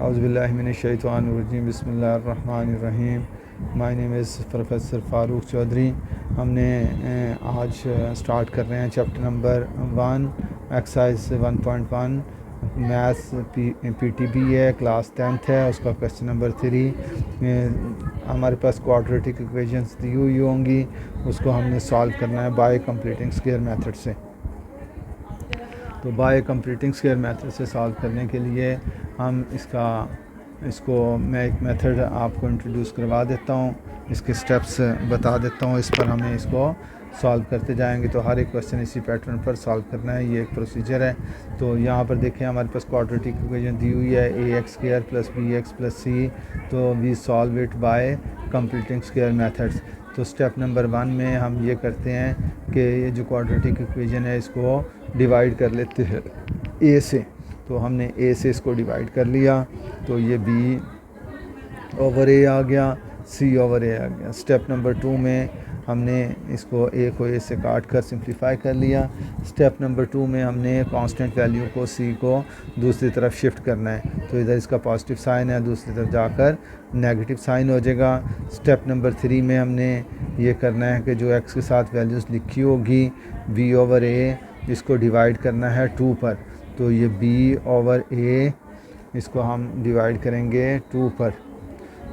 औज़ुबिल्लाहि मिनश्शैतानिर्रजीम बिस्मिल्लाहिर्रहमानिर्रहीम। My name is professor Farooq Chaudhry. हमने आज स्टार्ट कर रहे हैं chapter number 1 exercise 1.1 maths PTB है, क्लास 10th है। उसका क्वेश्चन नंबर 3 हमारे पास क्वाड्रेटिक इक्वेशंस दी हुई होंगी, उसको हमने सॉल्व करना है बाय कंप्लीटिंग स्क्वायर मेथड से। तो बाय कंप्लीटिंग स्क्वायर मेथड से सॉल्व करने के लिए हम इसको मैं एक मेथड आपको इंट्रोड्यूस करवा देता हूँ, इसके स्टेप्स बता देता हूँ, इस पर हमें इसको सॉल्व करते जाएंगे। तो हर एक क्वेश्चन इसी पैटर्न पर सॉल्व करना है, ये एक प्रोसीजर है। तो यहाँ पर देखें हमारे पास क्वाड्रेटिक इक्वेशन दी हुई है ax² + bx + c। तो we solve it by completing square methods. तो स्टेप नंबर 1 में हम ये करते हैं कि ये जो क्वाड्रेटिक इक्वेशन है इसको डिवाइड कर लेते हैं a से। तो हमने a से इसको डिवाइड कर लिया, तो ये b/a आ गया, c/a आ गया। स्टेप नंबर 2 में हमने इसको a को a से काट कर सिंप्लीफाई कर लिया। स्टेप नंबर 2 में हमने कांस्टेंट वैल्यू को c को दूसरी तरफ शिफ्ट करना है। तो इधर इसका पॉजिटिव साइन है, दूसरी तरफ जाकर नेगेटिव साइन हो जाएगा। स्टेप नंबर 3 में हमने ये करना है कि जो x के साथ वैल्यूज़ लिखी होगी b/a, इसको डिवाइड करना है 2 पर। तो ये b/a इसको हम डिवाइड करेंगे 2 पर।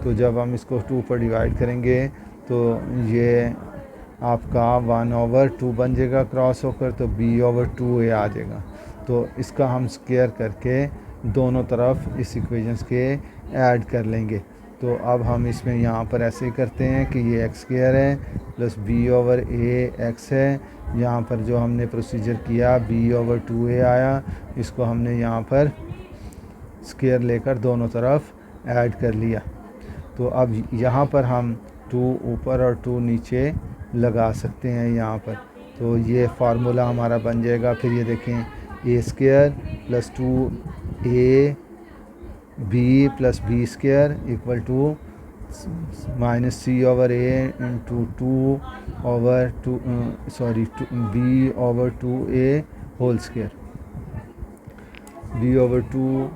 तो जब हम इसको 2 पर डिवाइड करेंगे तो ये आपका 1/2 बन जाएगा क्रॉस होकर, तो b/2a आ जाएगा। तो इसका हम स्क्वायर करके दोनों तरफ इस इक्वेशंस के ऐड कर लेंगे। तो अब हम इसमें यहाँ पर ऐसे ही करते हैं कि ये x² है प्लस b/a x है। यहाँ पर जो हमने प्रोसीजर किया b/2a आया, इसको हमने यहाँ पर स्क्वायर लेकर दोनों तरफ ऐड कर लिया। तो अब यहाँ पर हम 2 ऊपर और 2 नीचे लगा सकते हैं यहाँ पर। तो ये फार्मूला हमारा बन जाएगा। फिर ये देखें a² + 2ab + b² equal to -c/a into b/2a whole square, b/2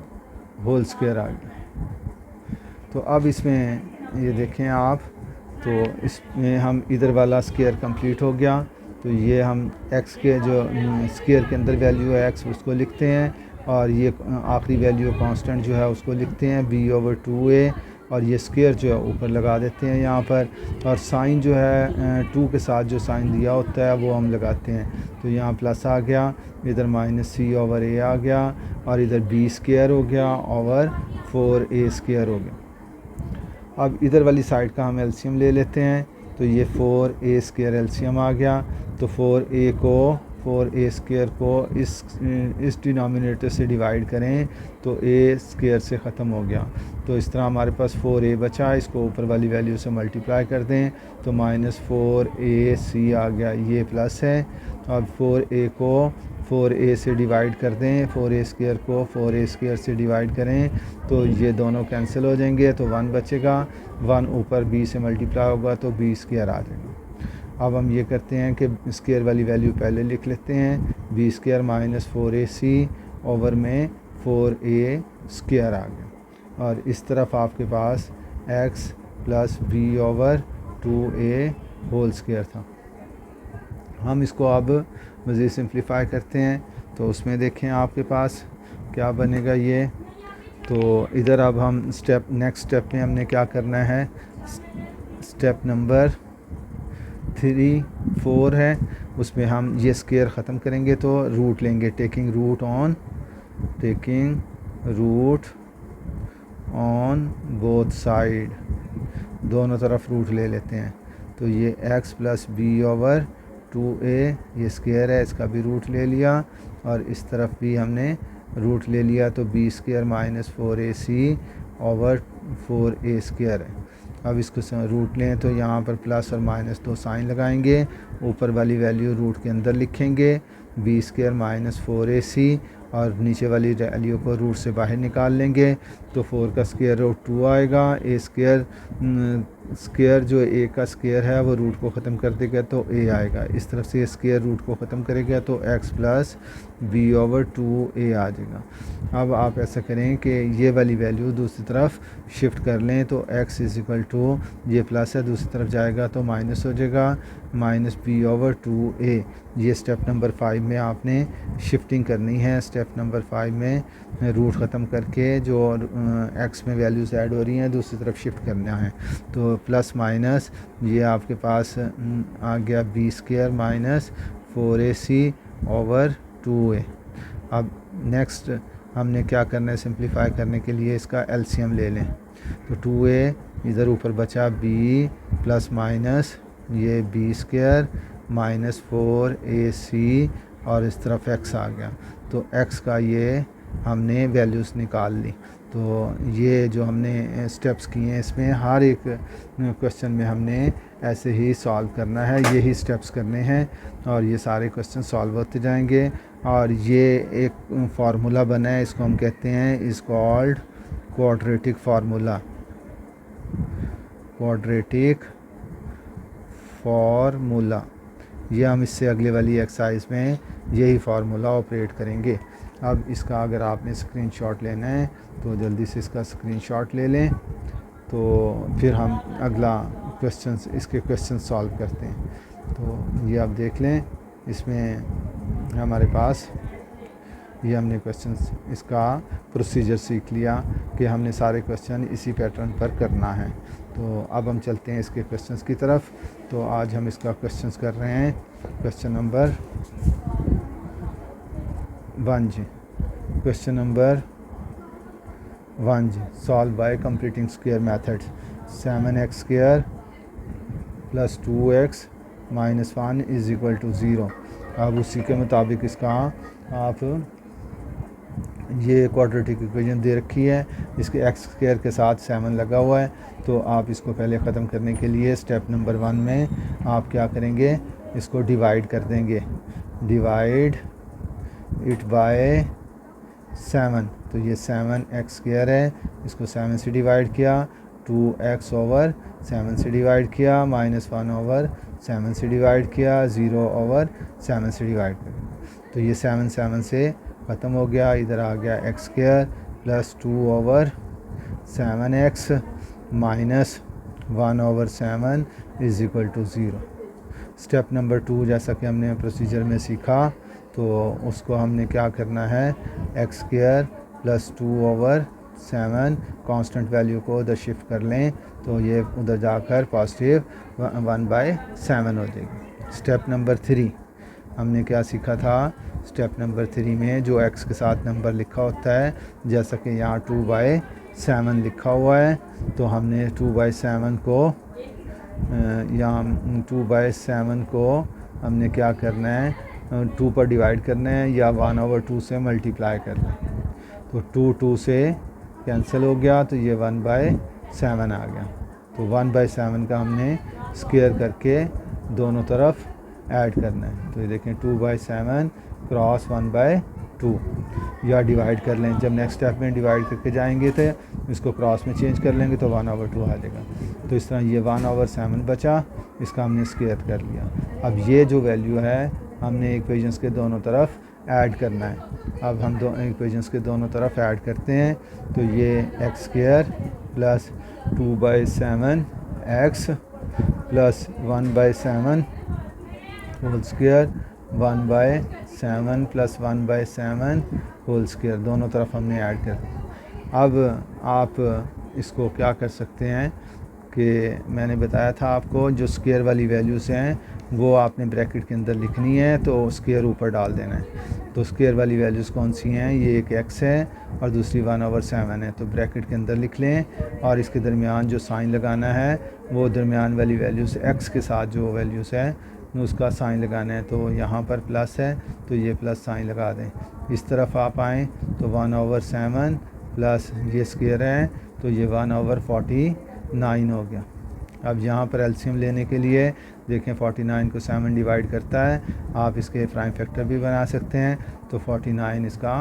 whole square आ गया। तो अब इसमें ये देखें आप, तो इसमें हम इधर वाला स्क्वायर कंप्लीट हो गया। तो ये हम x के जो स्क्वायर के अंदर वैल्यू है x, उसको लिखते हैं, और ये आखिरी वैल्यू कांस्टेंट जो है उसको लिखते हैं b/2a, और ये स्क्वायर जो है ऊपर लगा देते हैं यहाँ पर। और साइन जो है 2 के साथ जो साइन दिया होता है वो हम लगाते हैं। तो यहाँ प्लस आ गया, इधर -c/a आ गया, और इधर b² हो गया और 4a² हो गया। अब इधर वाली साइड का हम एलसीएम ले लेते हैं। तो ये 4a² एलसीएम आ गया। तो 4a² को इस डिनोमिनेटर से डिवाइड करें तो a² से ख़त्म हो गया। तो इस तरह हमारे पास 4a बचा, इसको ऊपर वाली वैल्यू से मल्टीप्लाई कर दें तो -4ac आ गया, ये प्लस है। अब 4a को 4a से डिवाइड कर दें, 4a² को 4a² से डिवाइड करें तो ये दोनों कैंसिल हो जाएंगे, तो 1 बचेगा। 1 ऊपर b से मल्टीप्लाई होगा तो b² आ जाएगा। अब हम ये करते हैं कि स्क्वायर वाली वैल्यू पहले लिख लेते हैं, b² - 4ac ओवर में 4a² आ गया। और इस तरफ आपके पास x + b/2a होल स्क्वायर था। हम इसको अब मज़ीद सिंप्लीफाई करते हैं। तो उसमें देखें आपके पास क्या बनेगा ये। तो इधर अब हम नेक्स्ट स्टेप में हमने क्या करना है, स्टेप नंबर 3, 4 है, उसमें हम ये स्क्वायर ख़त्म करेंगे तो रूट लेंगे, taking root on both side, दोनों तरफ रूट ले लेते हैं। तो ये x + b/2a ये स्क्वायर है, इसका भी रूट ले लिया, और इस तरफ भी हमने रूट ले लिया। तो b² - 4ac ओवर 4a² है। अब इसको रूट लें तो यहाँ पर प्लस और माइनस 2 साइन लगाएंगे, ऊपर वाली वैल्यू रूट के अंदर लिखेंगे b² - 4ac, और नीचे वाली वैल्यू को रूट से बाहर निकाल लेंगे। तो 4 का स्क्वायर रूट 2 आएगा, a² स्क्वायर जो ए का स्क्वायर है वो रूट को ख़त्म कर देगा तो ए आएगा। इस तरफ से स्क्वायर रूट को ख़त्म करेगा तो X plus B over 2a आ जाएगा। अब आप ऐसा करें कि ये वाली वैल्यू दूसरी तरफ शिफ्ट कर लें तो x इज़ इक्वल टू ये प्लस है दूसरी तरफ जाएगा तो माइनस हो जाएगा, माइनस बी ओवर 2a। ये स्टेप नंबर 5 में आपने शिफ्टिंग करनी है। स्टेप नंबर 5 में रूट ख़त्म करके जो x में वैल्यूज़ ऐड हो रही हैं दूसरी तरफ शिफ्ट करना है। तो प्लस माइनस ये आपके पास आ गया B square minus 4ac over 2a। अब नेक्स्ट हमने क्या करना है, सिंप्लीफाई करने के लिए इसका एलसीएम ले लें। तो 2a इधर ऊपर बचा b प्लस माइनस ये बी स्क्वायर माइनस 4ac और इस तरफ x आ गया। तो x का ये हमने वैल्यूज़ निकाल ली। तो ये जो हमने स्टेप्स किए हैं इसमें हर एक क्वेश्चन में हमने ऐसे ही सॉल्व करना है, यही स्टेप्स करने हैं और ये सारे क्वेश्चन सॉल्व होते जाएंगे। और ये एक फार्मूला बना है, इसको हम कहते हैं is called quadratic formula. Quadratic formula ये हम इससे अगले वाली एक्सरसाइज में यही फार्मूला ऑपरेट करेंगे। अब इसका अगर आपने स्क्रीनशॉट लेना है तो जल्दी से इसका स्क्रीनशॉट ले लें, तो फिर हम अगला इसके क्वेश्चन सॉल्व करते हैं। तो ये आप देख लें, इसमें हमारे पास ये हमने क्वेश्चन इसका प्रोसीजर सीख लिया कि हमने सारे क्वेश्चन इसी पैटर्न पर करना है। तो अब हम चलते हैं इसके क्वेश्चंस की तरफ। तो आज हम इसका क्वेश्चंस कर रहे हैं। क्वेश्चन नंबर 1 जी, क्वेश्चन नंबर 1 जी, solve by completing square method. 7x square plus 2x minus 1 is equal to 0। अब उसी के मुताबिक इसका आप ये क्वाड्रेटिक इक्वेशन दे रखी है, इसके एक्स स्क्वायर के साथ 7 लगा हुआ है। तो आप इसको पहले ख़त्म करने के लिए स्टेप नंबर 1 में आप क्या करेंगे, इसको डिवाइड कर देंगे, डिवाइड इट बाय 7। तो ये 7x स्क्वायर है, इसको 7 से डिवाइड किया, 2x ओवर 7 से डिवाइड किया, माइनस 1 ओवर 7 से डिवाइड किया, 0 ओवर 7 से डिवाइड किया। तो ये 7 से ख़त्म हो गया। इधर आ गया X square plus 2 over 7x minus 1 over 7 is equal to 0। Step number 2 जैसा कि हमने प्रोसीजर में सीखा तो उसको हमने क्या करना है, x square plus 2 over 7 constant value को उधर शिफ्ट कर लें तो ये उधर जाकर पॉजिटिव 1/7 हो जाएगी। स्टेप नंबर 3 हमने क्या सीखा था, स्टेप नंबर 3 में जो x के साथ नंबर लिखा होता है, जैसा कि यहाँ 2/7 लिखा हुआ है, तो हमने 2/7 को यहाँ 2/7 को हमने क्या करना है, 2 पर डिवाइड करना है या 1/2 से मल्टीप्लाई करना है। तो 2 से कैंसिल हो गया तो ये 1/7 आ गया। तो 1/7 का हमने स्क्वायर करके दोनों तरफ ऐड करना है। तो ये देखें 2/7 क्रॉस 1/2 या डिवाइड कर लें। जब नेक्स्ट स्टेप में डिवाइड करके जाएंगे तो इसको क्रॉस में चेंज कर लेंगे तो 1/2 आ जाएगा। तो इस तरह ये 1/7 बचा, इसका हमने स्क्वायर कर लिया। अब ये जो वैल्यू है हमने इक्वेशंस के दोनों तरफ ऐड करना है। अब हम इक्वेशंस के दोनों तरफ ऐड करते हैं तो ये X square plus 2/7 X plus 1/7 whole square 1/7 plus 1/7 whole square दोनों तरफ हमने ऐड कर। अब आप इसको क्या कर सकते हैं कि मैंने बताया था आपको जो स्क्वायर वाली वैल्यूज़ हैं वो आपने ब्रैकेट के अंदर लिखनी है, तो स्क्वायर ऊपर डाल देना है। तो स्क्वायर वाली वैल्यूज़ कौन सी हैं, ये एक x है और दूसरी 1/7 है। तो ब्रैकेट के अंदर लिख लें और इसके दरमियान जो साइन लगाना है वो दरमियान वाली वैल्यूज़ x के साथ जो वैल्यूज़ है उसका साइन लगाना है। तो यहाँ पर प्लस है तो ये प्लस साइन लगा दें। इस तरफ आप आएँ तो 1/7 प्लस ये स्क्वायर है तो ये 1/49 हो गया। अब यहाँ पर एलसीएम लेने के लिए देखें 49 को 7 डिवाइड करता है, आप इसके प्राइम फैक्टर भी बना सकते हैं। तो 49 इसका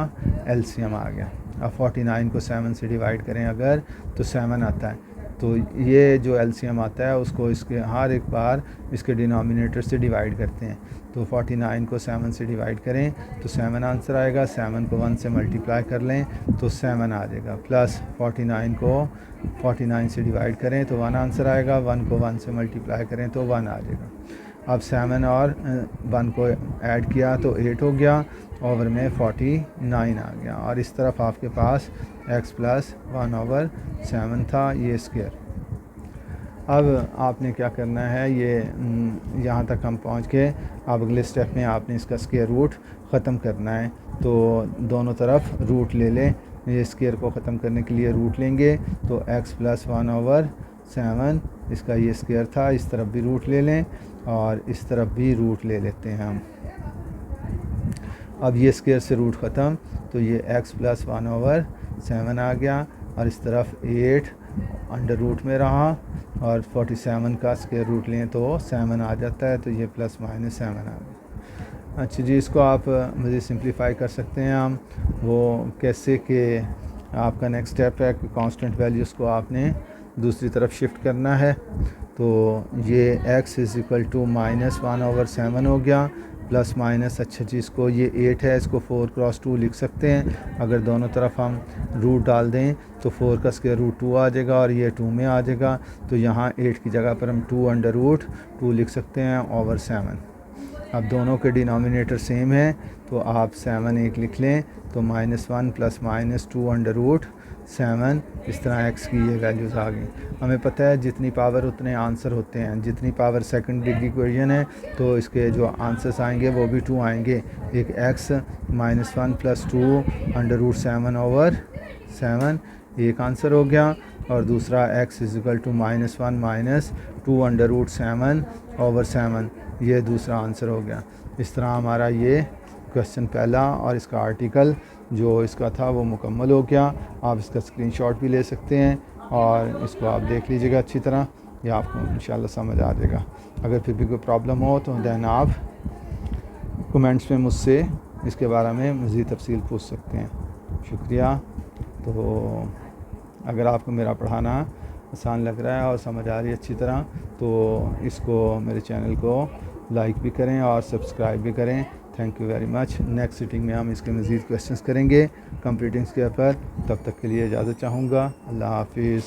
एलसीएम आ गया। अब 49 को 7 से डिवाइड करें अगर तो 7 आता है। तो ये जो एलसीएम आता है उसको इसके हर एक बार इसके डिनोमिनेटर से डिवाइड करते हैं। तो 49 को 7 से डिवाइड करें तो 7 आंसर आएगा, 7 को 1 से मल्टीप्लाई कर लें तो 7 आ जाएगा, प्लस 49 को 49 से डिवाइड करें तो 1 आंसर आएगा, 1 को 1 से मल्टीप्लाई करें तो 1 आ जाएगा। अब 7 और 1 को ऐड किया तो 8 हो गया, ओवर में 49 आ गया, और इस तरफ आपके पास x प्लस 1/7 था, ये स्क्वायर। अब आपने क्या करना है, ये यहाँ तक हम पहुँच के अब अगले स्टेप में आपने इसका स्क्वायर रूट ख़त्म करना है। तो दोनों तरफ रूट ले लें, ये स्क्वायर को ख़त्म करने के लिए रूट लेंगे तो x प्लस 1/7 इसका ये स्क्वायर था, इस तरफ भी रूट ले लें और इस तरफ भी रूट ले लेते हैं हम। अब ये स्क्वायर से रूट ख़त्म तो ये x प्लस 1/7 आ गया, और इस तरफ 8 अंडर रूट में रहा, और 47 का स्क्वायर रूट लें तो 7 आ जाता है, तो ये प्लस माइनस 7 आ गया। अच्छा जी, इसको आप मुझे सिंप्लीफाई कर सकते हैं हम, वो कैसे कि आपका नेक्स्ट स्टेप है कि कांस्टेंट वैल्यूज़ को आपने दूसरी तरफ शिफ्ट करना है। तो ये x इज़ इक्वल टू -1/7 हो गया, प्लस माइनस, अच्छा जी इसको ये 8 है, इसको 4×2 लिख सकते हैं। अगर दोनों तरफ हम रूट डाल दें तो 4 का स्क्वायर रूट 2 आ जाएगा और ये 2 में आ जाएगा, तो यहाँ 8 की जगह पर हम 2√2 लिख सकते हैं ओवर 7। अब दोनों के डिनोमिनेटर सेम है तो आप 7 एक लिख लें तो -1 प्लस -2√7, इस तरह x की ये वैल्यूज़ आ गई। हमें पता है जितनी पावर उतने आंसर होते हैं, जितनी पावर सेकंड डिग्री इक्वेशन है तो इसके जो आंसर्स आएंगे वो भी 2 आएंगे। एक x -1 प्लस 2√7 ओवर 7 एक आंसर हो गया, और दूसरा x is equal to -1 -2√7 over 7 ये दूसरा आंसर हो गया। इस तरह हमारा ये क्वेश्चन पहला और इसका आर्टिकल जो इसका था वो मुकम्मल हो गया। आप इसका स्क्रीनशॉट भी ले सकते हैं और इसको आप देख लीजिएगा अच्छी तरह, यह आपको इंशाल्लाह समझ आ जाएगा। अगर फिर भी कोई प्रॉब्लम हो तो दैन आप कमेंट्स में मुझसे इसके बारे में मज़ीद तफसील पूछ सकते हैं। शुक्रिया। तो अगर आपको मेरा पढ़ाना आसान लग रहा है और समझ आ रही है अच्छी तरह तो इसको मेरे चैनल को लाइक भी करें और सब्सक्राइब भी करें। Thank you very much. Next sitting में हम इसके मज़ीद क्वेश्चंस करेंगे कंप्लीटिंग के ऊपर। तब तक के लिए इजाज़त चाहूँगा। अल्लाह हाफिज़।